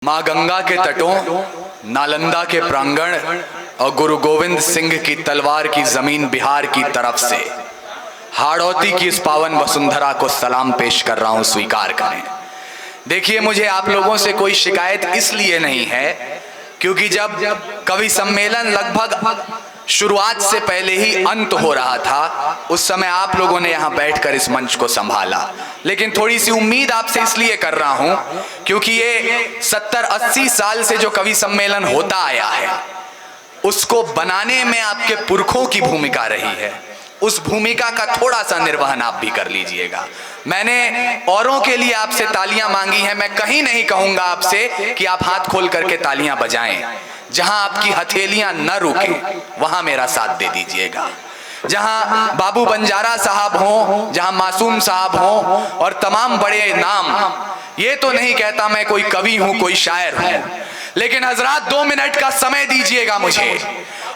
माँ गंगा के तटों, नालंदा के प्रांगण और गुरु गोविंद सिंह की तलवार की जमीन बिहार की तरफ से हाड़ौती की इस पावन वसुंधरा को सलाम पेश कर रहा हूं, स्वीकार करें। देखिए, मुझे आप लोगों से कोई शिकायत इसलिए नहीं है क्योंकि जब कवि सम्मेलन लगभग शुरुआत से पहले ही अंत हो रहा था, उस समय आप लोगों ने यहां बैठकर इस मंच को संभाला। लेकिन थोड़ी सी उम्मीद आपसे इसलिए कर रहा हूं क्योंकि ये 70-80 साल से जो कवि सम्मेलन होता आया है, उसको बनाने में आपके पुरखों की भूमिका रही है। उस भूमिका का थोड़ा सा निर्वहन आप भी कर लीजिएगा। मैंने औरों के लिए आपसे तालियां मांगी हैं, मैं कहीं नहीं कहूंगा आपसे कि आप हाथ खोल करके तालियां बजाएं। जहां आपकी हथेलियां न रुके वहां मेरा साथ दे दीजिएगा। जहां बाबू बंजारा साहब हों, जहां मासूम साहब हों और तमाम बड़े नाम, ये तो नहीं कहता मैं कोई कवि हूं, कोई शायर हूं, लेकिन हजरात 2 मिनट का समय दीजिएगा मुझे,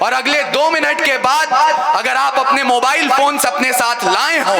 और अगले 2 मिनट के बाद अगर आप अपने मोबाइल फोन से अपने साथ लाए हो,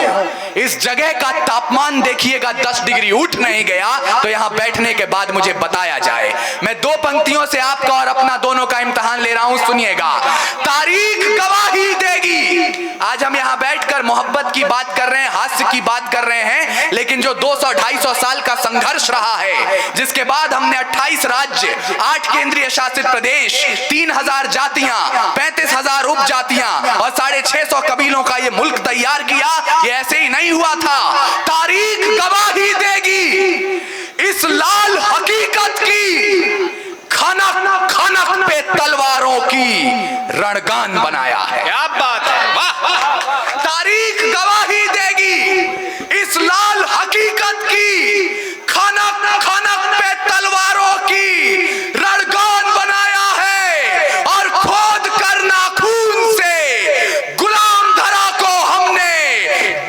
इस जगह का तापमान देखिएगा 10 डिग्री उठ नहीं गया तो यहां बैठने के बाद मुझे बताया जाए। मैं 2 पंक्तियों से आपका और अपना दोनों का इम्तिहान ले रहा हूं, सुनिएगा। तारीख गवाही देगी। आज हम यहां बैठकर मोहब्बत की बात कर रहे हैं, हास्य की बात कर रहे हैं, लेकिन जो 200-250 साल का संघर्ष रहा है, जिसके बाद हमने 28 राज्य, 8 केंद्रीय शासित प्रदेश, 3000 जातियां, 35,000 उपजातियां और 650 कबीलों का ये मुल्क तैयार किया, ये ऐसे ही नहीं हुआ था। तारीख गवाही देगी इस लाल हकीकत की, खनक खनक पे तलवारों की रणगान बनाया है। क्या बात है, वाह। तारीख गवाही देगी इस लाल हकीकत की, खनक खनक पे तलवारों की रणगान बनाया है, और खोद कर नाखून से गुलाम धरा को हमने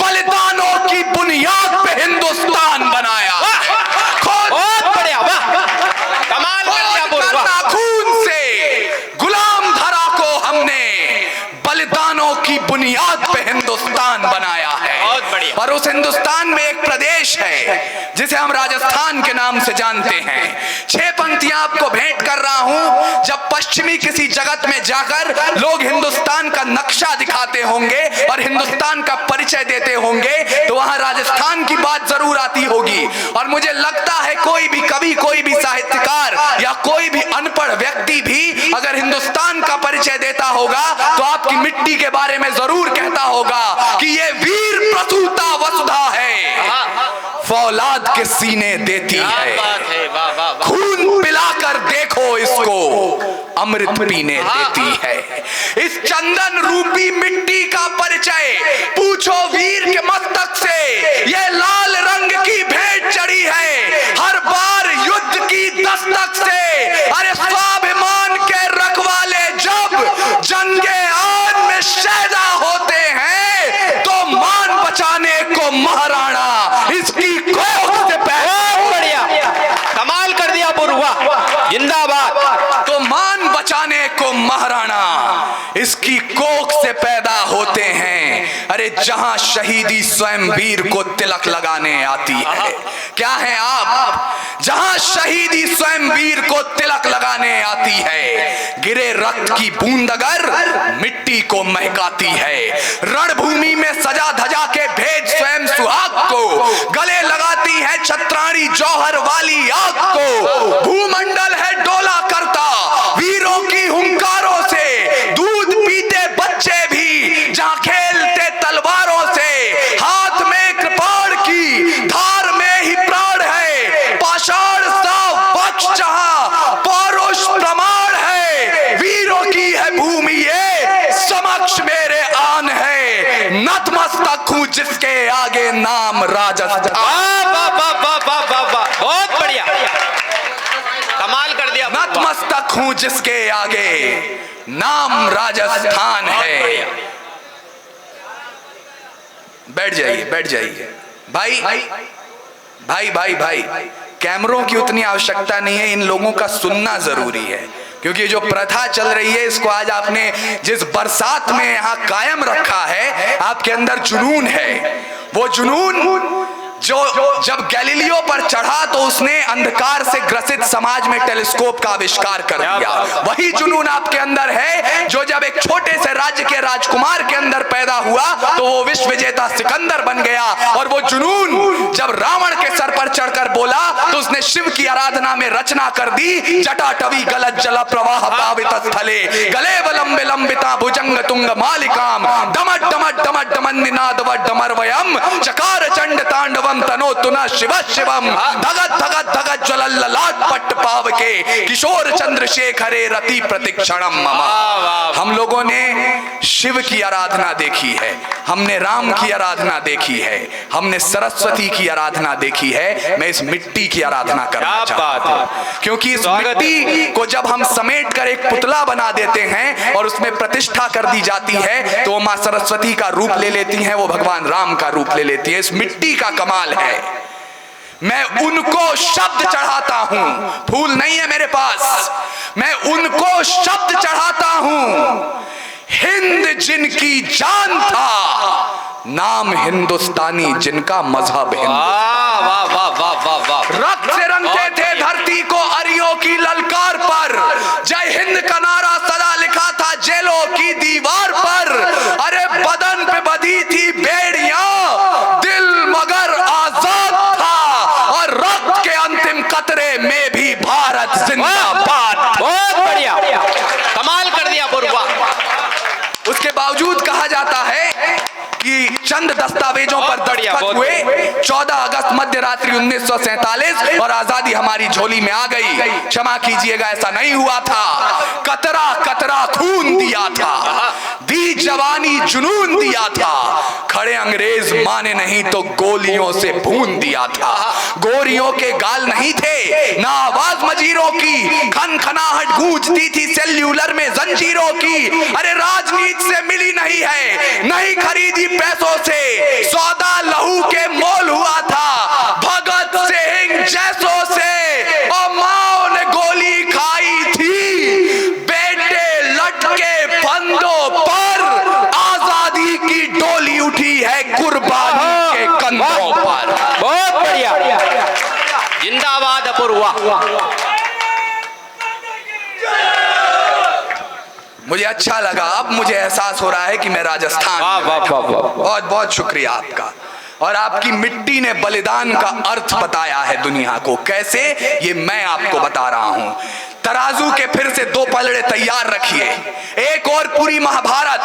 बलिदानों की बुनियाद पे हिंदुस्तान बनाया। बहुत बढ़िया, वाह, कमाल कर दिया बोल, वाह। नाखून से गुलाम धरा को हमने बलिदानों की बुनियाद पे हिंदुस्तान बनाया है। बहुत बढ़िया। और उस हिंदुस्तान में एक प्रदेश है जिसे हम राजस्थान के नाम से जानते हैं। 6 पंक्तियां आपको भेंट कर रहा हूं। जब पश्चिमी किसी जगत में जाकर लोग हिंदुस्तान का नक्शा दिखाते होंगे और हिंदुस्तान का परिचय देते होंगे, तो वहां राजस्थान की बात जरूर आती होगी। और मुझे लगता है कोई भी कवि, कोई भी साहित्यकार या कोई भी अनपढ़ व्यक्ति भी अगर हिंदुस्तान का परिचय देता होगा तो आपकी मिट्टी के बारे में जरूर कहता होगा कि ये वीर प्रसूता वसुधा है, फौलाद के सीने देती है, खून पिलाकर देखो इसको, अमृत पीने देती है। इस चंदन रूपी मिट्टी का परिचय पूछो वीर के मस्तक से, ये लाल रंग की भेंट चढ़ी है हर बार युद्ध की दस्तक से। अरे स्वाभिमान के रखवाले जब जंगे आन में शैदा होते हैं, तो मान बचाने को महाराणा इसकी कोख से बढ़िया, कमाल कर दिया बुरुआ, जिंदाबाद। तो मान बचाने को महाराणा इसकी कोख से पैदा होते हैं। अरे जहां शहीदी स्वयं वीर को तिलक लगाने आती है, क्या है आप? जहां शहीदी स्वयं वीर को तिलक लगाने आती है, गिरे रक्त की बूंद अगर मिट्टी को महकाती है। रणभूमि में सजा धजा के भेज स्वयं सुहाग को, गले लगाती है छत्राणी जौहर वाली आग को। भूमंडल है डोला करता वीरों की हुंकारों से, दूध पीते बच्चे भी जहां खेलते तलवारों से। हाथ में कृपाण की धार में ही प्राण है, पाषाण सा वक्ष जहां पौरुष प्रमाण है। वीरों की है भूमि ये, समक्ष मेरे आन है, नतमस्तक हूं जिसके आगे नाम राजस्थान। बहुत बढ़िया, कमाल कर दिया। नतमस्तक हूं जिसके आगे नाम राजस्थान है। बैठ जाइए, बैठ जाइए भाई, भाई भाई भाई। कैमरों की उतनी आवश्यकता नहीं है, इन लोगों का सुनना जरूरी है, क्योंकि जो प्रथा चल रही है इसको आज आपने जिस बरसात में यहाँ कायम रखा है, आपके अंदर जुनून है। वो जुनून जो जब गैलीलियो पर चढ़ा तो उसने अंधकार से ग्रसित समाज में टेलीस्कोप का आविष्कार कर दिया। वही जुनून आपके अंदर है जो जब एक छोटे से राज्य के राजकुमार के अंदर पैदा हुआ तो वो विश्व विजेता सिकंदर बन गया। और वो जुनून जब रावण के सर पर चढ़कर बोला तो उसने शिव की आराधना में रचना कर दी। जटाटवी गलत जल प्रवाह पावित स्थले गले वलंबे लंबिता भुजंग तुंग मालिकाम डमट डमट डमट डमन्निनाद डमरवयम चकार चंड तांडवम तनो तुना शिव शिवम धगत धगत धगत ज्वलल लाट पट्ट पाव के किशोर चंद्रशेखरे रति प्रतिक्षणम ममा। हम लोगों ने शिव की आराधना देखी है, हमने राम की आराधना देखी है, हमने सरस्वती की आराधना देखी है। मैं इस मिट्टी की आराधना करना चाहता हूं क्योंकि इस मिट्टी को जब हम समेट कर एक पुतला बना देते हैं और उसमें प्रतिष्ठा कर दी जाती है तो वो मां सरस्वती का रूप ले लेती हैं, वो भगवान राम का रूप ले लेती है। इस मिट्टी का कमाल है। मैं उनको शब्द चढ़ाता हूं, फूल नहीं है मेरे पास, मैं उनको शब्द चढ़ाता हूं। हिंद जिनकी जान था, नाम हिंदुस्तानी जिनका मजहब रक्त से रंगते थे धरती को अरियों की ललकार पर। जय हिंद का नारा सदा लिखा था जेलों की दीवार पर। अरे बदन पे बधी थी बेड़ियां, दिल मगर आजाद था और रक्त के अंतिम कतरे में भी भारत जिंदाबाद। बहुत बढ़िया, कमाल कर दिया बुरवा। उसके बावजूद कहा जाता है कि चंद दस्तावेजों पर दस्तखत हुए 14 अगस्त मध्य रात्रि 1947 और आजादी हमारी झोली में आ गई। क्षमा कीजिएगा, ऐसा नहीं हुआ था। कतरा कतरा खून दिया था, दी जवानी जुनून दिया था। खड़े अंग्रेज माने नहीं तो गोलियों से भून दिया था। गोरियों के गाल नहीं थे ना आवाज मजीरों की, खनखनाहट गूंजती थी सेल्यूलर में जंजीरों की। अरे राजनीति से मिली नहीं है, नहीं खरीदी पैसों से, सौदा लहू के मोल हुआ था भगत सिंह जैसों से। और माओ ने गोली खाई थी, बेटे लटके फंदों पर। आजादी की डोली उठी है कुर्बानी के कंधों पर। बहुत बढ़िया, जिंदाबाद अपूर्वा। मुझे अच्छा लगा, अब मुझे एहसास हो रहा है कि मैं राजस्थान में बैठा हूं। बहुत बहुत शुक्रिया आपका। और आपकी मिट्टी ने बलिदान का अर्थ बताया है दुनिया को। कैसे, ये मैं आपको बता रहा हूं। तराजू के फिर से 2 पलड़े तैयार रखिए। एक और पूरी महाभारत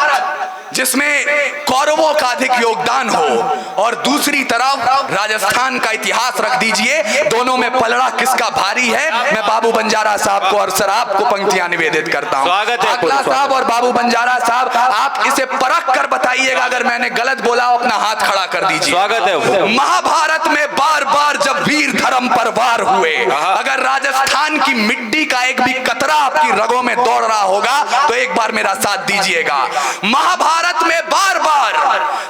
जिसमें कौरवों का अधिक योगदान हो और दूसरी तरफ राजस्थान का इतिहास रख दीजिए। दोनों में पलड़ा किसका भारी है, मैं बाबू बंजारा साहब को और सर आपको पंक्तियां निवेदित करता हूं। आकला साहब और बाबू बंजारा साहब, आप इसे परख कर बताइएगा। अगर मैंने गलत बोला अपना हाथ खड़ा कर दीजिए। स्वागत है। महाभारत में बार बार जब वीर धर्म पर वार हुए, अगर राजस्थान की मिट्टी का एक भी कतरा आपकी रगों में दौड़ रहा होगा तो एक बार मेरा साथ दीजिएगा। महाभारत में बार बार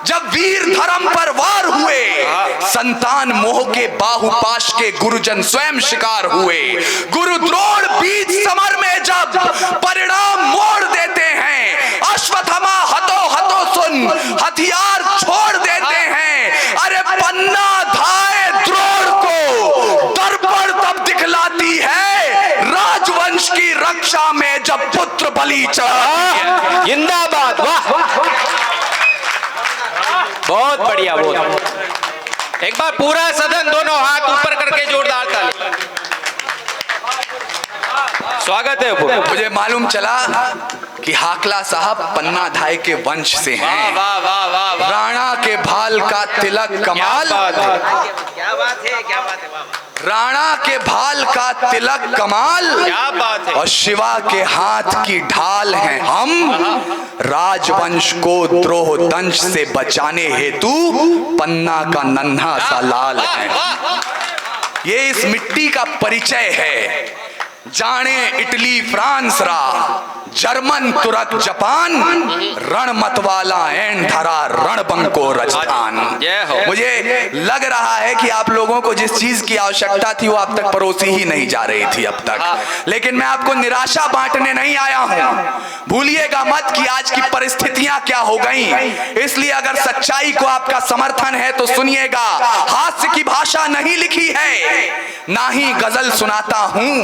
जब वीर धर्म पर वार हुए, संतान मोह के बाहुपाश के गुरुजन स्वयं शिकार हुए। गुरुद्रोण बीच समर में जब परिणाम मोड़ देते हैं, अश्वत्थामा हतो हतो सुन हथियार छोड़ देते हैं। अरे पन्ना धाए द्रोण को दर्पण तब दिखलाती है, राजवंश की रक्षा में जब पुत्र बलि चढ़ाती है। जिंदाबाद, वाह, बहुत बढ़िया। बहुत, एक बार पूरा सदन दोनों हाथ ऊपर करके जोरदार ताली। स्वागत है। मुझे मालूम चला कि हाकला साहब पन्ना धाय के वंश से हैं। वाह वाह वाह वाह, राणा के भाल का तिलक कमाल, क्या बात है, क्या बात है, क्या बात है, वाह। राणा के भाल का तिलक कमाल, क्या बात है। और शिवा के हाथ की ढाल हैं हम। राजवंश को द्रोह दंश से बचाने हेतु पन्ना का नन्हा सा लाल है। ये इस मिट्टी का परिचय है। जाने इटली फ्रांस रा, जर्मन तुरक जापान, रण मतवाला एंड धरा रणबंको राजस्थान। जय हो। मुझे लग रहा है कि आप लोगों को जिस चीज की आवश्यकता थी वो आप तक परोसी ही नहीं जा रही थी अब तक, लेकिन मैं आपको निराशा बांटने नहीं आया हूं। भूलिएगा मत कि आज की परिस्थितियां क्या हो गई, इसलिए अगर सच्चाई को आपका समर्थन है तो सुनिएगा। हास्य की भाषा नहीं लिखी है, ना ही गजल सुनाता हूं,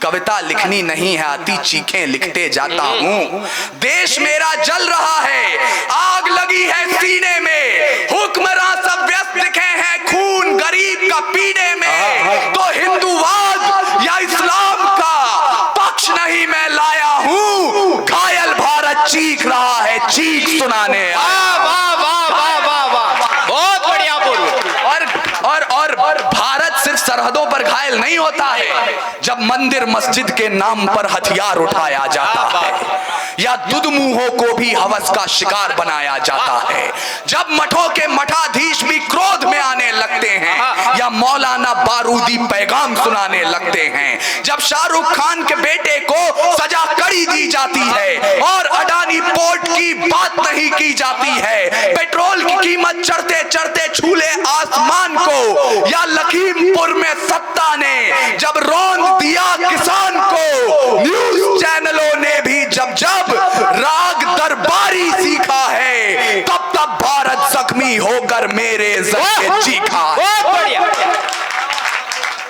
कविता लिखनी नहीं है आती, चीखें लिखते जाता हूं। देश मेरा जल रहा है, आग लगी है सीने में, हुक्मरान सब व्यस्त दिखे हैं खून गरीब का पीने में। तो हिंदूवाद या इस्लाम का पक्ष नहीं मैं लाया हूं, घायल भारत चीख रहा है, चीख सुनाने। वाह वाह वाह वाह वाह वाह, बहुत बढ़िया पूर्व। और भारत सिर्फ सरहदों पर घायल नहीं होता है, जब मंदिर मस्जिद के नाम पर हथियार उठाया जाता है, या दुधमुहों को भी हवस का शिकार बनाया जाता है, जब मठों के मठाधीश भी क्रोध में आने लगते हैं, या मौलाना बारूदी पैगाम सुनाने लगते हैं, जब शाहरुख खान के बेटे को सजा कड़ी दी जाती है और अडानी पोर्ट की बात नहीं की जाती है, पेट्रोल की कीमत चढ़ते चढ़ते छूले आसमान को, या लखीमपुर में सत्ता ने जब रौंद दिया किसान को, न्यूज चैनलों ने भी जब जब राग दरबारी सीखा है, तब तब भारत जख्मी होकर मेरे जख्म चीखा। बहुत बढ़िया,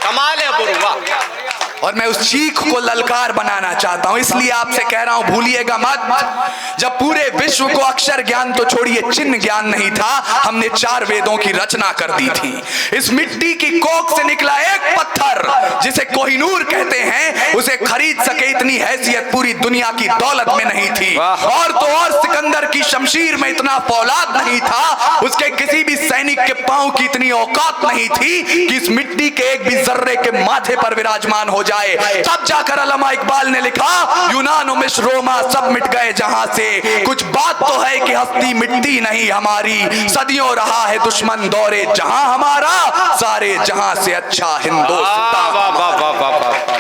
कमाल है पूर्व, वाह। और मैं उस चीख को ललकार बनाना चाहता हूं, इसलिए आपसे कह रहा हूं भूलिएगा मत। जब पूरे विश्व को अक्षर ज्ञान तो छोड़िए चिन्ह ज्ञान नहीं था, हमने 4 वेदों की रचना कर दी थी। इस मिट्टी की कोख से निकला एक पत्थर जिसे कोहिनूर कहते हैं, उसे खरीद सके इतनी हैसियत पूरी दुनिया की दौलत में नहीं थी। और तो और सिकंदर की शमशीर में इतना फौलाद नहीं था, उसके किसी भी सैनिक के पांव की इतनी औकात नहीं थी कि इस मिट्टी के एक भी जर्रे के माथे पर विराजमान हो जाए। तब जाकर अल्लामा इकबाल ने लिखा, यूनान मिस्र रोमा सब मिट गए जहां से, कुछ बात तो है कि हस्ती मिटती नहीं हमारी, सदियों रहा है दुश्मन दौरे जहां हमारा, सारे जहां से अच्छा हिंदुस्तान। वाह वाह वाह वाह वाह,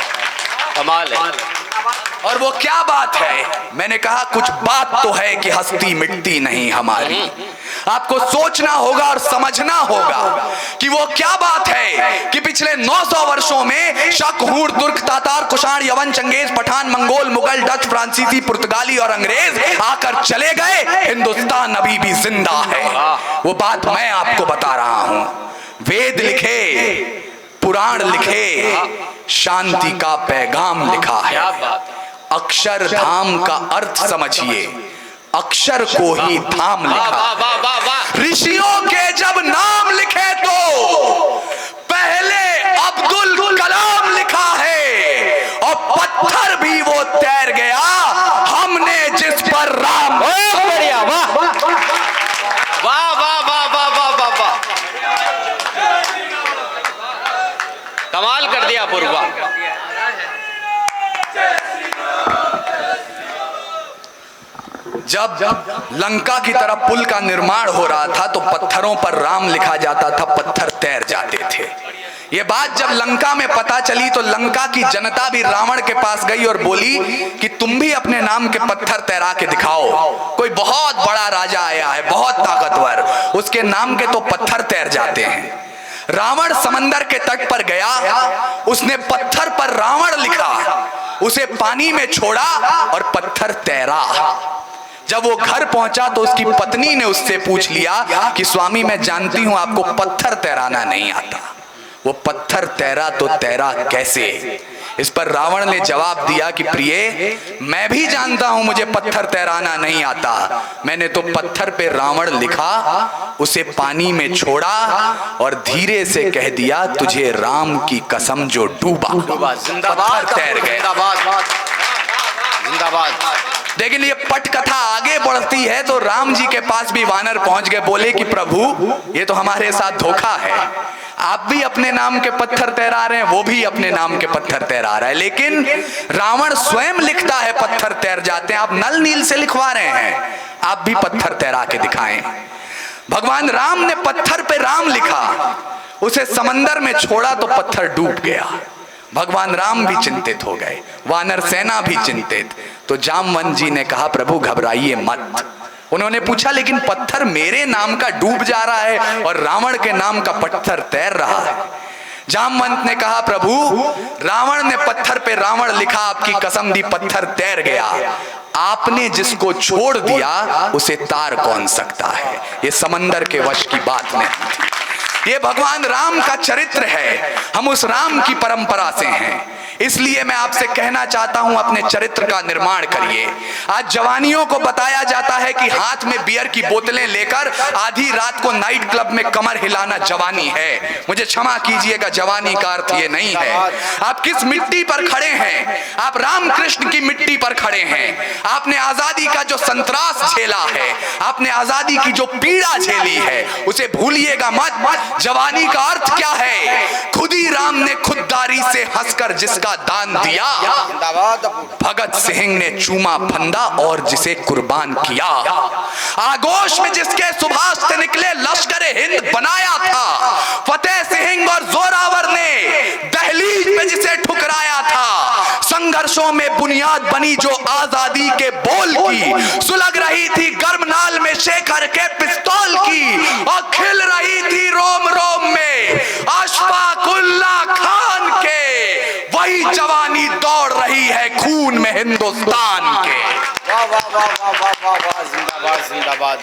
कमाल है। और वो क्या बात है, मैंने कहा कुछ बात तो है कि हस्ती मिटती नहीं हमारी। आपको सोचना होगा और समझना होगा कि वो क्या बात है कि पिछले 900 वर्षों में शक, हूर, तुर्क, तातार, कुषाण, यवन, चंगेज, पठान, मंगोल, मुगल, डच, फ्रांसीसी, पुर्तगाली और अंग्रेज आकर चले गए, हिंदुस्तान अभी भी जिंदा है। वो बात मैं आपको बता रहा हूं। वेद लिखे, पुराण लिखे, शांति का पैगाम लिखा है। अक्षरधाम का अर्थ समझिए, अक्षर को ही धाम लिखा। ऋषियों के जब नाम लिखे तो पहले अब्दुल कलाम लिखा है, और पत्थर भी वो तैर गया हमने जिस पर राम। बढ़िया, वाह वाह वाह वाह वाह वाह वाह वाह, कमाल कर दिया पूर्वा। जब लंका की तरफ पुल का निर्माण हो रहा था तो पत्थरों पर राम लिखा जाता था, पत्थर तैर जाते थे। ये बात जब लंका में पता चली तो लंका की जनता भी रावण के पास गई और बोली कि तुम भी अपने नाम के पत्थर तैरा के दिखाओ। कोई बहुत बड़ा राजा आया है, बहुत ताकतवर, उसके नाम के तो पत्थर तैर जाते हैं। रावण समंदर के तट पर गया, उसने पत्थर पर रावण लिखा, उसे पानी में छोड़ा और पत्थर तैरा। जब वो घर पहुंचा तो उसकी पत्नी ने उससे पूछ लिया कि स्वामी मैं जानती हूं आपको पत्थर तैराना नहीं आता। वो पत्थर तैरा तो तैरा कैसे? इस पर रावण ने जवाब दिया कि प्रिय मैं भी जानता हूं मुझे पत्थर तैराना नहीं आता, मैंने तो पत्थर पे रावण लिखा, उसे पानी में छोड़ा और धीरे से कह दिया तुझे राम की कसम जो डूबा। पत्थर तैर गए। लेकिन ये पटकथा आगे बढ़ती है तो राम जी के पास भी वानर पहुंच गए, बोले कि प्रभु ये तो हमारे साथ धोखा है, आप भी अपने नाम के पत्थर तैरा रहे हैं, वो भी अपने नाम के पत्थर तैरा रहा है, लेकिन रावण स्वयं लिखता है पत्थर तैर जाते हैं, आप नल नील से लिखवा रहे हैं, आप भी पत्थर तैरा के दिखाएं। भगवान राम ने पत्थर पे राम लिखा, उसे समंदर में छोड़ा तो पत्थर डूब गया। भगवान राम भी चिंतित हो गए, वानर सेना भी चिंतित। तो जामवंत जी ने कहा प्रभु घबराइए मत। उन्होंने पूछा लेकिन पत्थर मेरे नाम का डूब जा रहा है और रावण के नाम का पत्थर तैर रहा है। जामवंत ने कहा प्रभु रावण ने पत्थर पे रावण लिखा, आपकी कसम दी पत्थर तैर गया, आपने जिसको छोड़ दिया उसे तार कौन सकता है। ये समंदर के वश की बात नहीं थी, ये भगवान राम का चरित्र है। हम उस राम की परंपरा से हैं, इसलिए मैं आपसे कहना चाहता हूं अपने चरित्र का निर्माण करिए। आज जवानियों को बताया जाता है कि हाथ में बियर की बोतलें लेकर आधी रात को नाइट क्लब में कमर हिलाना जवानी है। मुझे क्षमा कीजिएगा, जवानी का अर्थ ये नहीं है। आप किस मिट्टी पर खड़े हैं? आप रामकृष्ण की मिट्टी पर खड़े हैं। आपने आजादी का जो संतरास झेला है, आपने आजादी की जो पीड़ा झेली है, उसे भूलिएगा मत। जवानी का अर्थ क्या है? खुद ही राम ने खुददारी से हंसकर जिसका दान दिया, भगत सिंह ने चूमा फंदा और जिसे कुर्बान किया। आगोश में जिसके सुभाष से निकले लश्कर हिंद बनाया था, फतेह सिंह और जोरावर ने दहलीज पे जिसे ठुकराया था। संघर्षों में बुनियाद बनी जो आजादी के बोल की, सुलग रही थी गर्मनाल में शेखर के पिस्तौल की, और खिल रही थी रोम रोम में अशफाकुल्ला खान के। वही जवानी दौड़ रही है खून में हिंदुस्तान के। वाह वाह वाह वाह वाह वाह वाह, जिंदाबाद जिंदाबाद।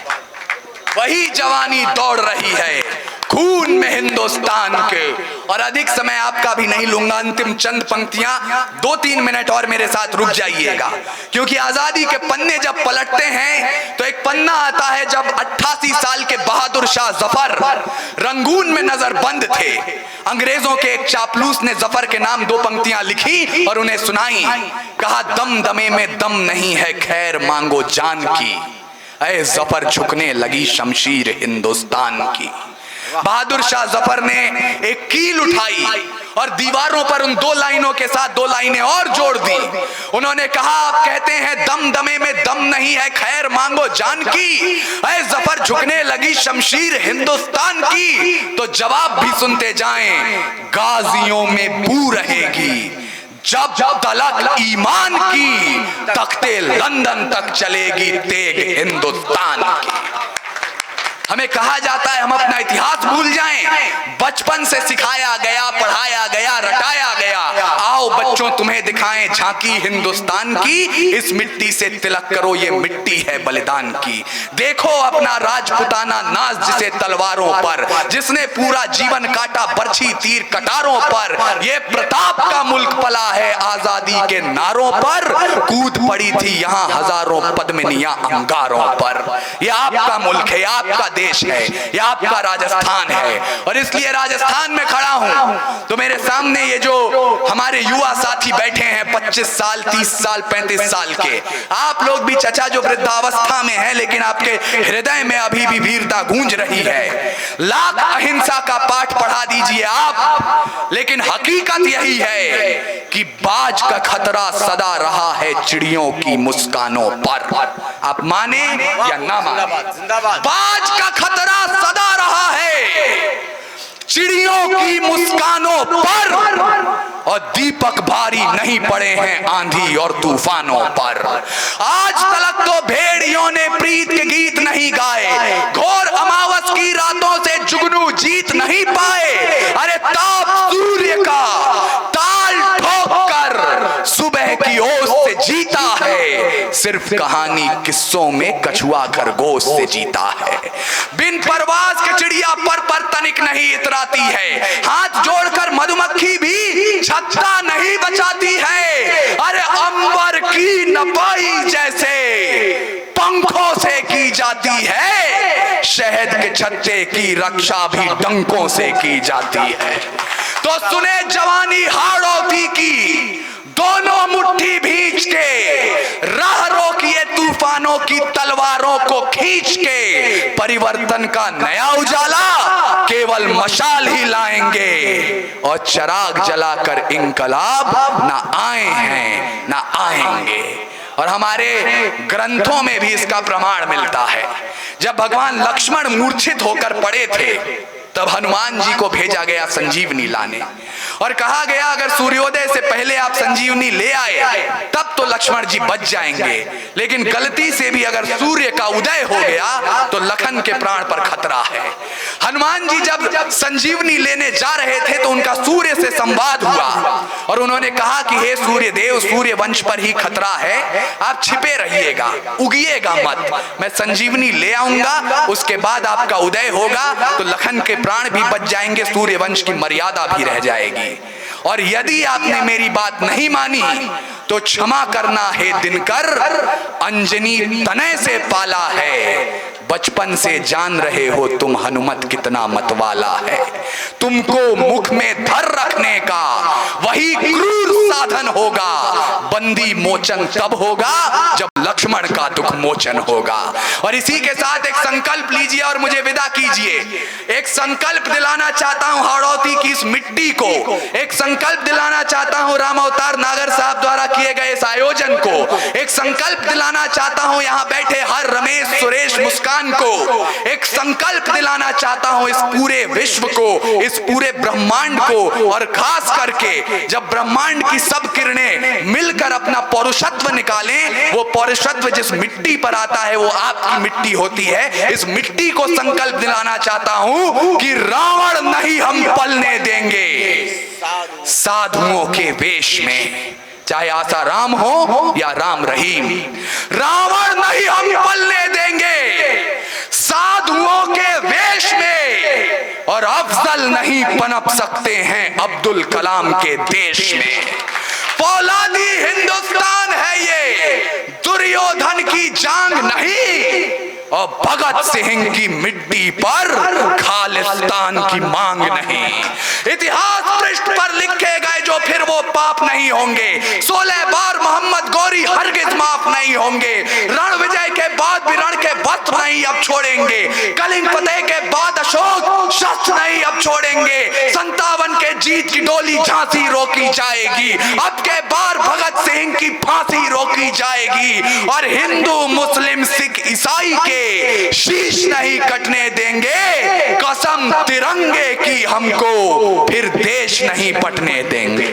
वही जवानी दौड़ रही है खून में हिंदुस्तान के। और अधिक समय आपका भी नहीं लूंगा, अंतिम चंद पंक्तियां 2-3 मिनट और मेरे साथ रुक जाइएगा, क्योंकि आजादी के पन्ने जब पलटते हैं तो एक पन्ना आता है जब 88 साल के बहादुर शाह जफर रंगून में नजरबंद थे। अंग्रेजों के एक चापलूस ने जफर के नाम 2 पंक्तियां लिखी और उन्हें सुनाई। कहा दम दमे में दम नहीं है, खैर मांगो जान की, ऐ जफर झुकने लगी शमशीर हिंदुस्तान की। बहादुर शाह जफर ने एक कील उठाई और दीवारों पर उन 2 लाइनों के साथ 2 लाइनें और जोड़ दी। उन्होंने कहा आप कहते हैं दम दमे में दम नहीं है, खैर मांगो जान की, ऐ जफर झुकने लगी शमशीर हिंदुस्तान की। तो जवाब भी सुनते जाएं, गाजियों में बू रहेगी जब तलक ईमान की, तख्ते लंदन तक चलेगी तेग हिंदुस्तान की। हमें कहा जाता है हम अपना इतिहास भूल जाएं। बचपन से सिखाया गया, पढ़ाया गया, रटाया गया, आओ बच्चों तुम्हें दिखाएं झांकी हिंदुस्तान की, इस मिट्टी से तिलक करो ये मिट्टी है बलिदान की। देखो अपना राजपुताना नाज जिसे तलवारों पर, जिसने पूरा जीवन काटा बरछी तीर कटारों पर, ये प्रताप का मुल्क पला है आजादी के नारों पर, कूद पड़ी थी यहाँ हजारों पद्मिनियां अंगारों पर। ये आपका मुल्क है, आपका देश है, ये आपका राजस्थान है। और इसलिए राजस्थान में खड़ा हूं तो मेरे सामने ये जो हमारे युवा साथी बैठे हैं 25 साल 30 साल 35 साल के, आप लोग भी चचा जो वृद्धावस्था में हैं, लेकिन आपके हृदय में अभी भी वीरता गूंज रही है। लाख अहिंसा का पाठ पढ़ा दीजिए आप, लेकिन हकीकत यही है कि बाज का खतरा सदा रहा है चिड़ियों की मुस्कानों पर। आप माने या ना माने, बाज का खतरा सदा रहा है चिड़ियों की मुस्कानों पर, और दीपक भारी नहीं पड़े हैं आंधी और तूफानों पर। आज तलक तो भेड़ियों ने प्रीत के गीत नहीं गाए, घोर अमावस की रातों से जुगनू जीत नहीं पाए। अरे ताप सूर्य का ताल ठोक कर सुबह की ओस से जीता है, सिर्फ कहानी किस्सों में कछुआ खरगोश से जीता है। बिन परवाज के चिड़िया पर तनिक नहीं इतराती है, हाथ जोड़कर मधुमक्खी भी छत्ता नहीं बचाती है। अरे अंबर की नपाई जैसे पंखों से की जाती है, शहद के छत्ते की रक्षा भी डंकों से की जाती है। तो सुने जवानी हाड़ोती की, दोनों मुट्ठी भींच के राह रोकिए तूफानों की तलवारों को खींच के, परिवर्तन का नया उजाला केवल मशाल ही लाएंगे, और चिराग जलाकर इंकलाब ना आए हैं ना आएंगे। और हमारे ग्रंथों में भी इसका प्रमाण मिलता है। जब भगवान लक्ष्मण मूर्छित होकर पड़े थे तब हनुमान जी को भेजा गया संजीवनी लाने और कहा गया अगर सूर्योदय से पहले आप संजीवनी ले आए तब तो लक्ष्मण जी बच जाएंगे, लेकिन गलती से भी अगर सूर्य का उदय हो गया तो लखन के प्राण पर खतरा है। हनुमान जी जब संजीवनी लेने जा रहे थे तो उनका सूर्य से संवाद हुआ और उन्होंने कहा कि हे सूर्य देव, सूर्य वंश पर ही खतरा है, आप छिपे रहिएगा, उगिएगा मत, मैं संजीवनी ले आऊंगा, उसके बाद आपका उदय होगा तो लखन के प्राण भी बच जाएंगे, सूर्य वंश की मर्यादा भी रह जाएगी। और यदि आपने मेरी बात नहीं मानी तो क्षमा करना हे दिनकर, अंजनी तनय से पाला है, बचपन से जान रहे हो तुम हनुमत कितना मतवाला है। तुमको मुख में धर रखने का वही क्रूर साधन होगा, बंदी मोचन तब होगा जब लक्ष्मण का दुख मोचन होगा। और इसी के साथ एक संकल्प लीजिए और मुझे विदा कीजिए। एक संकल्प दिलाना चाहता हूं हाड़ौती की इस मिट्टी को, एक संकल्प दिलाना चाहता हूं राम अवतार नागर साहब द्वारा किए गए इस आयोजन को, एक संकल्प दिलाना चाहता हूं यहां बैठे हर रमेश सुरेश मुस्कान को, एक संकल्प दिलाना चाहता हूं इस पूरे विश्व को, इस पूरे ब्रह्मांड को, और खास करके जब ब्रह्मांड की सब किरणें मिलकर अपना पौरुषत्व निकालें, वो पौरुषत्व जिस मिट्टी पर आता है वो आपकी मिट्टी होती है। इस मिट्टी को संकल्प दिलाना चाहता हूं कि रावण नहीं हम पलने देंगे साधुओं के वेश में, चाहे आसाराम हो या राम रहीम, रावण नहीं हम पलने देंगे साधुओं के वेश में, और अफजल नहीं पनप सकते हैं अब्दुल कलाम के देश में। फौलादी हिंदुस्तान है ये, दुर्योधन की जांग नहीं, और भगत सिंह की मिट्टी पर खालिस्तान की मांग नहीं। इतिहास पृष्ठ पर लिखे गए जो फिर वो पाप नहीं होंगे, 16 बार मोहम्मद गौरी हरगिज माफ नहीं होंगे, रण विजय के बाद भी रण के वस्त्र नहीं अब छोड़ेंगे, कलिंग फतेह के बाद अशोक शस्त्र नहीं अब छोड़ेंगे, 57 के जीत की डोली झांसी रोकी जाएगी, अब के बार भगत सिंह की फांसी रोकी जाएगी, और हिंदू मुस्लिम सिख ईसाई के शीश नहीं कटने देंगे, कसम तिरंगे की हमको फिर देश नहीं पटने देंगे।